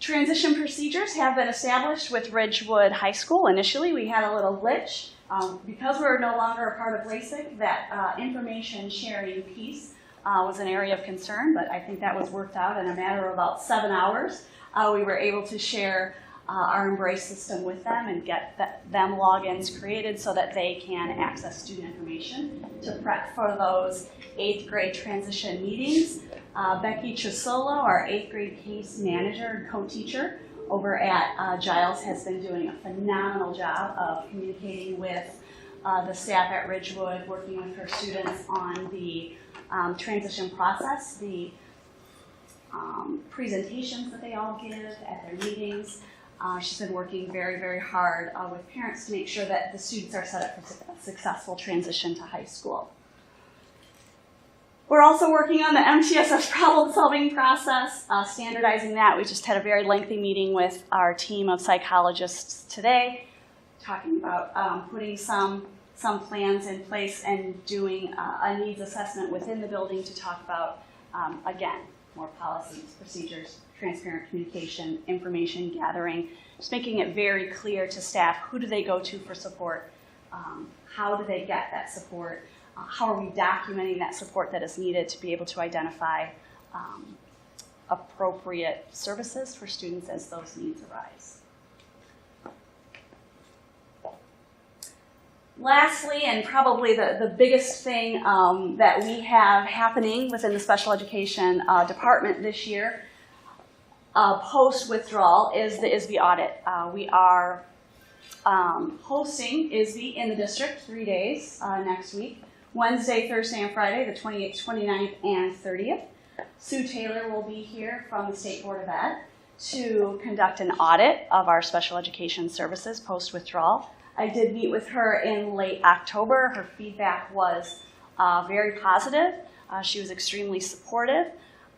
Transition procedures have been established with Ridgewood High School. Initially, we had a little glitch. Because we're no longer a part of LASIK, that information sharing piece was an area of concern, but I think that was worked out in a matter of about 7 hours. We were able to share our Embrace system with them and get them logins created so that they can access student information to prep for those 8th grade transition meetings. Becky Trisolo, our 8th grade case manager and co-teacher over at Giles, has been doing a phenomenal job of communicating with the staff at Ridgewood, working with her students on the transition process, the presentations that they all give at their meetings. She's been working very, very hard with parents to make sure that the students are set up for a successful transition to high school. We're also working on the MTSS problem-solving process, standardizing that. We just had a very lengthy meeting with our team of psychologists today, talking about putting some plans in place and doing a needs assessment within the building to talk about, again, more policies, procedures, transparent communication, information gathering, just making it very clear to staff who do they go to for support, how do they get that support, how are we documenting that support that is needed to be able to identify appropriate services for students as those needs arise. Lastly, and probably the biggest thing that we have happening within the special education department this year, post-withdrawal, is the ISB audit. We are hosting ISB in the district 3 days next week. Wednesday, Thursday, and Friday, the 28th, 29th, and 30th. Sue Taylor will be here from the State Board of Ed to conduct an audit of our special education services post-withdrawal. I did meet with her in late October. Her feedback was very positive. She was extremely supportive,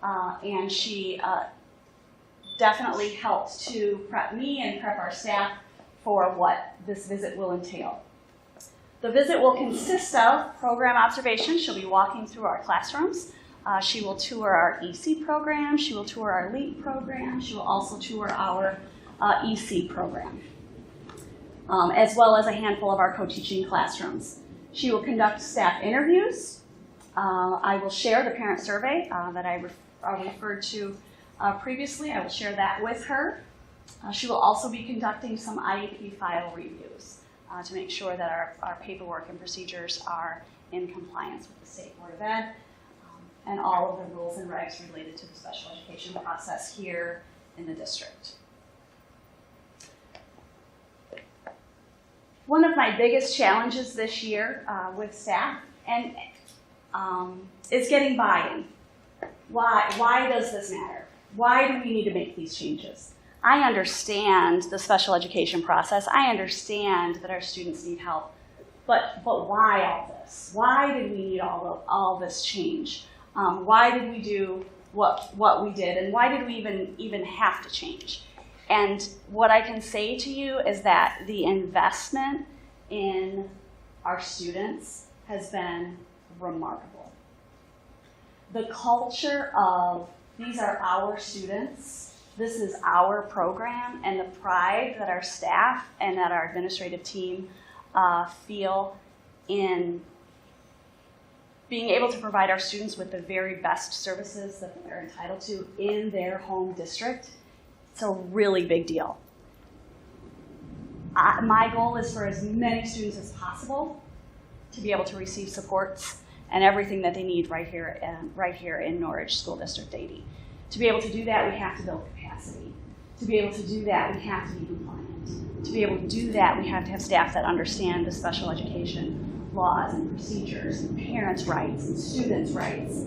and she definitely helped to prep me and prep our staff for what this visit will entail. The visit will consist of program observation. She'll be walking through our classrooms. She will tour our EC program. She will tour our LEAP program. She will also tour our EC program, as well as a handful of our co-teaching classrooms. She will conduct staff interviews. I will share the parent survey that I referred to previously. I will share that with her. She will also be conducting some IEP file reviews to make sure that our paperwork and procedures are in compliance with the State Board of Ed and all of the rules and regs related to the special education process here in the district. One of my biggest challenges this year with staff is getting buy-in. Why does this matter? Why do we need to make these changes? I understand the special education process. I understand that our students need help, but why all this? Why did we need all this change? Why did we do what we did, and why did we even have to change? And what I can say to you is that the investment in our students has been remarkable. The culture of these are our students, this is our program, and the pride that our staff and that our administrative team feel in being able to provide our students with the very best services that they're entitled to in their home district, it's a really big deal. My goal is for as many students as possible to be able to receive supports and everything that they need right here in Norridge School District 80. To be able to do that, we have to build capacity. To be able to do that, we have to be compliant. To be able to do that, we have to have staff that understand the special education laws and procedures and parents' rights and students' rights.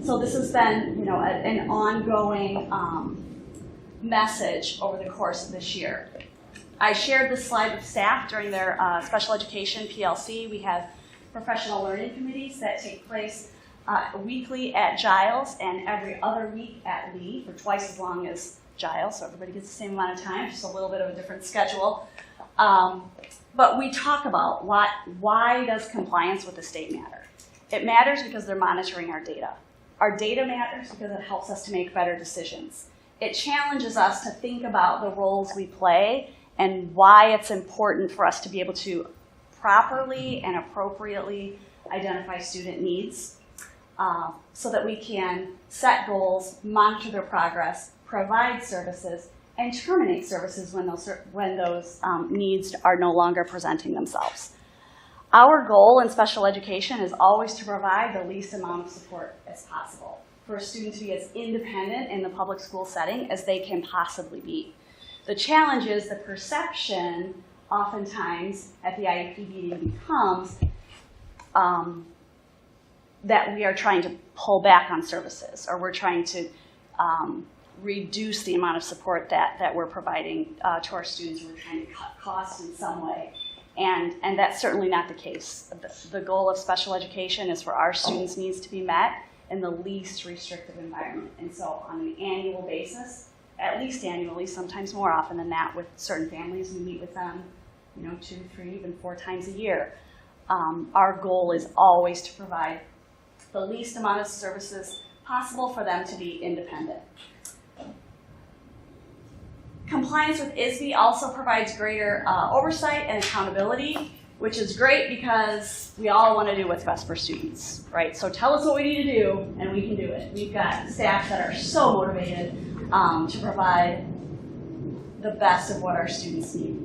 So this has been, an ongoing message over the course of this year. I shared this slide with staff during their special education PLC. We have professional learning committees that take place weekly at Giles and every other week at Lee for twice as long as Giles, so everybody gets the same amount of time, just a little bit of a different schedule. But we talk about why does compliance with the state matter? It matters because they're monitoring our data. Our data matters because it helps us to make better decisions. It challenges us to think about the roles we play and why it's important for us to be able to properly and appropriately identify student needs so that we can set goals, monitor their progress, provide services, and terminate services when those needs are no longer presenting themselves. Our goal in special education is always to provide the least amount of support as possible for a student to be as independent in the public school setting as they can possibly be. The challenge is the perception oftentimes at the IEP meeting becomes that we are trying to pull back on services, or we're trying to reduce the amount of support that we're providing to our students. We're trying to cut costs in some way. And that's certainly not the case. The goal of special education is for our students' needs to be met in the least restrictive environment. And so on an annual basis, at least annually, sometimes more often than that with certain families, we meet with them 2, 3, even 4 times a year. Our goal is always to provide the least amount of services possible for them to be independent. Compliance with ISB also provides greater oversight and accountability, which is great because we all want to do what's best for students, right? So tell us what we need to do, and we can do it. We've got staff that are so motivated to provide the best of what our students need.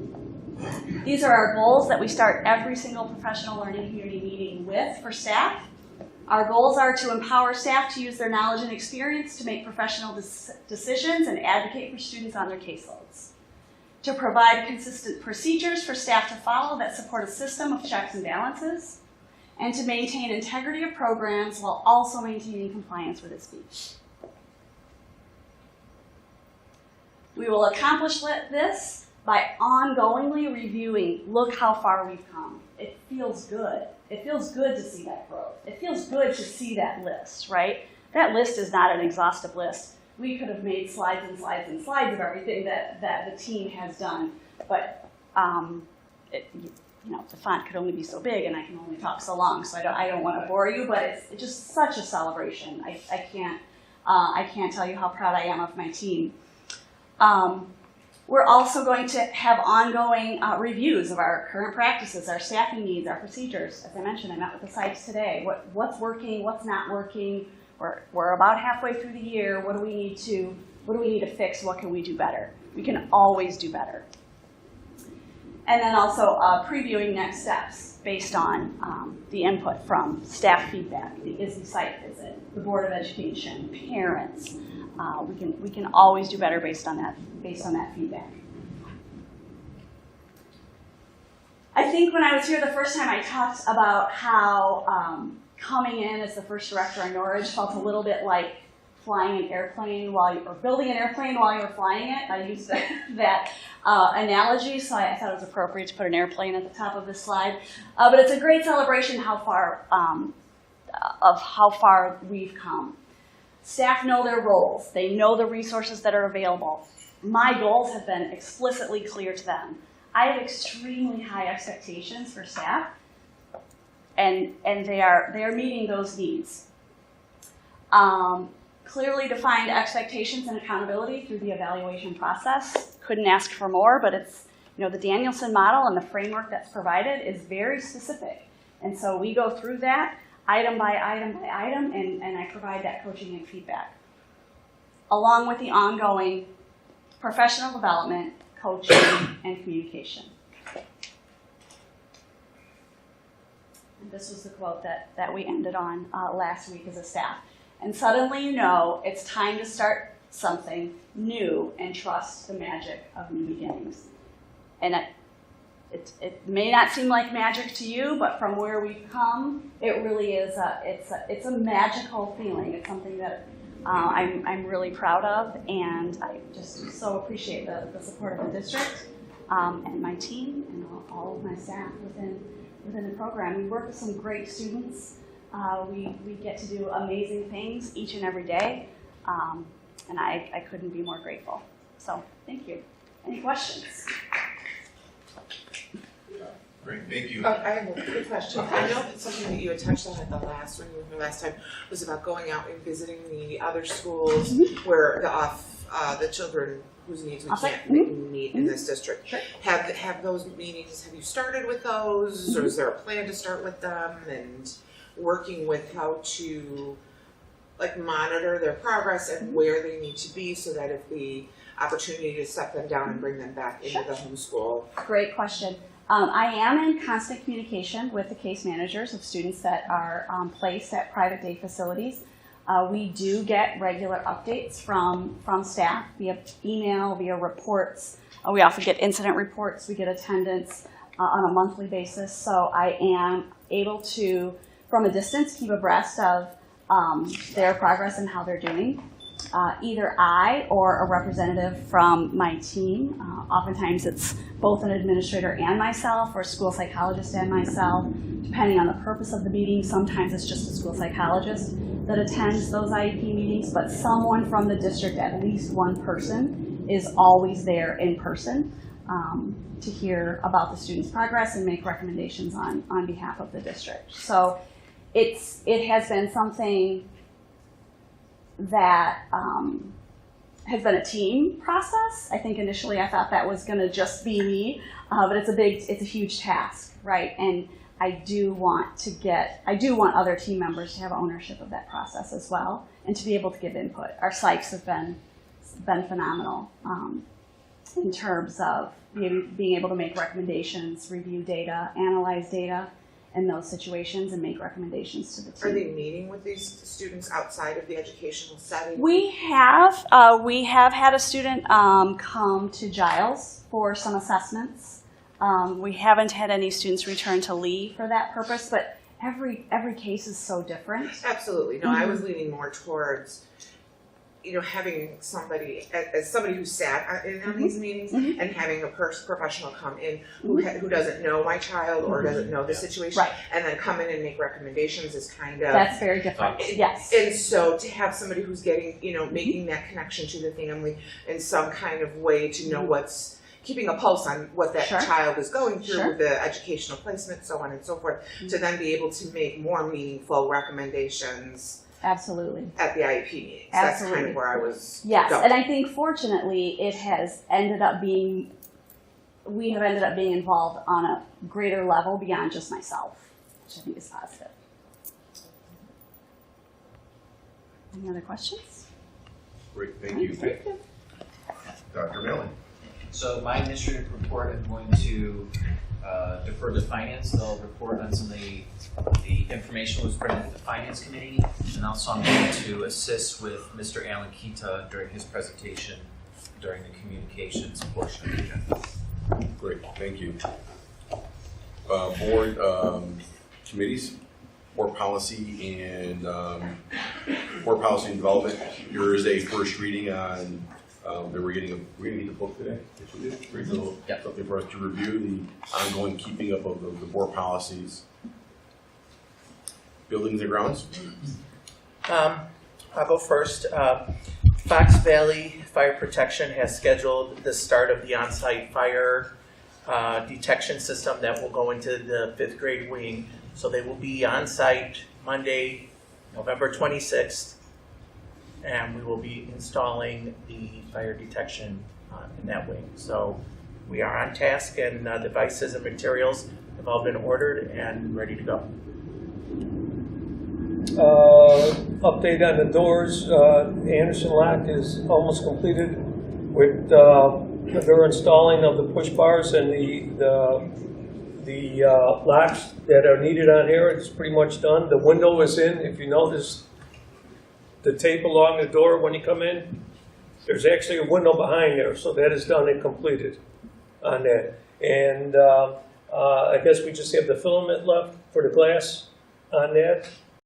These are our goals that we start every single professional learning community meeting with for staff. Our goals are to empower staff to use their knowledge and experience to make professional decisions and advocate for students on their caseloads. To provide consistent procedures for staff to follow that support a system of checks and balances. And to maintain integrity of programs while also maintaining compliance with ISB. We will accomplish this by ongoingly reviewing, look how far we've come. It feels good. It feels good to see that growth. It feels good to see that list, right? That list is not an exhaustive list. We could have made slides and slides and slides of everything that the team has done, but the font could only be so big and I can only talk so long, so I don't want to bore you, but it's just such a celebration. I can't tell you how proud I am of my team. We're also going to have ongoing reviews of our current practices, our staffing needs, our procedures. As I mentioned, I met with the sites today. What's working, what's not working. We're about halfway through the year. What do we need to fix? What can we do better? We can always do better. And then also previewing next steps based on the input from staff feedback, the ISB site visit, the Board of Education, parents. We can always do better based on that feedback. I think when I was here the first time, I talked about how coming in as the first director in Norwich felt a little bit like flying an airplane or building an airplane while you were flying it. I used that analogy, so I thought it was appropriate to put an airplane at the top of this slide. But it's a great celebration of how far we've come. Staff know their roles. They know the resources that are available. My goals have been explicitly clear to them. I have extremely high expectations for staff, and they are meeting those needs. Clearly defined expectations and accountability through the evaluation process. Couldn't ask for more, but it's, the Danielson model and the framework that's provided is very specific. And so we go through that item by item by item, and I provide that coaching and feedback. Along with the ongoing professional development, coaching, and communication. And this was the quote that we ended on last week as a staff. And suddenly you know it's time to start something new and trust the magic of new beginnings. And it may not seem like magic to you, but from where we've come, it really is. It's a magical feeling. It's something that I'm really proud of, and I just so appreciate the support of the district and my team and all of my staff within the program. We work with some great students. We get to do amazing things each and every day, and I couldn't be more grateful. So thank you. Any questions? Great, thank you. I have a quick question. I know that something that you had touched on at the last, when you were here last time, was about going out and visiting the other schools where the children whose needs we can't meet in this district. Sure. Have those meetings, have you started with those, or is there a plan to start with them, and working with how to like monitor their progress and where they need to be, so that if the opportunity to set them down and bring them back into the homeschool? Great question. I am in constant communication with the case managers of students that are placed at private day facilities. We do get regular updates from staff via email, via reports. We often get incident reports. We get attendance on a monthly basis. So I am able to, from a distance, keep abreast of their progress and how they're doing. Either I or a representative from my team, oftentimes it's both an administrator and myself, or a school psychologist and myself, depending on the purpose of the meeting. Sometimes it's just a school psychologist that attends those IEP meetings, but someone from the district, at least one person, is always there in person to hear about the student's progress and make recommendations on behalf of the district. So it has been something that has been a team process. I think initially I thought that was going to just be me, but it's a huge task, right? And I do want other team members to have ownership of that process as well, and to be able to give input. Our psychs have been phenomenal in terms of being able to make recommendations, review data, analyze data in those situations, and make recommendations to the team. Are they meeting with these students outside of the educational setting? We have had a student come to Giles for some assessments. We haven't had any students return to Lee for that purpose, but every case is so different. Absolutely. No, I was leaning more towards, having somebody, as somebody who sat in on these meetings, and having a professional come in who doesn't know my child or doesn't know the situation, Right. and then come in and make recommendations is kind of... That's very different, yes. And so to have somebody who's getting, making that connection to the family in some kind of way to know what's, keeping a pulse on what that child is going through with the educational placement, so on and so forth, to then be able to make more meaningful recommendations. Absolutely. At the IEP meetings. Absolutely. That's kind of where I was Yes, going. and I think fortunately we have ended up being involved on a greater level beyond just myself, which I think is positive. Any other questions? Great, thank you. Dr. Mellon. So my administrative report, I'm going to defer to finance. They'll report on some of the information that was presented to the finance committee, and also I'm going to assist with Mr. Alan Kita during his presentation during the communications portion of the agenda. Great, thank you. Board committees, board policy and development. There is a first reading on. We're gonna get the book today. Great little something for us to review the ongoing keeping up of the board policies. Buildings and grounds. I'll go first. Fox Valley Fire Protection has scheduled the start of the on-site fire detection system that will go into the 5th grade wing. So they will be on-site Monday, November 26th, and we will be installing the fire detection in that wing. So we are on task, and devices and materials have all been ordered and ready to go. Update on the doors. Anderson Lock is almost completed with their installing of the push bars and the locks that are needed on here. It's pretty much done. The window is in. If you notice the tape along the door when you come in, there's actually a window behind there, so that is done and completed on that. And I guess we just have the filament left for the glass on that.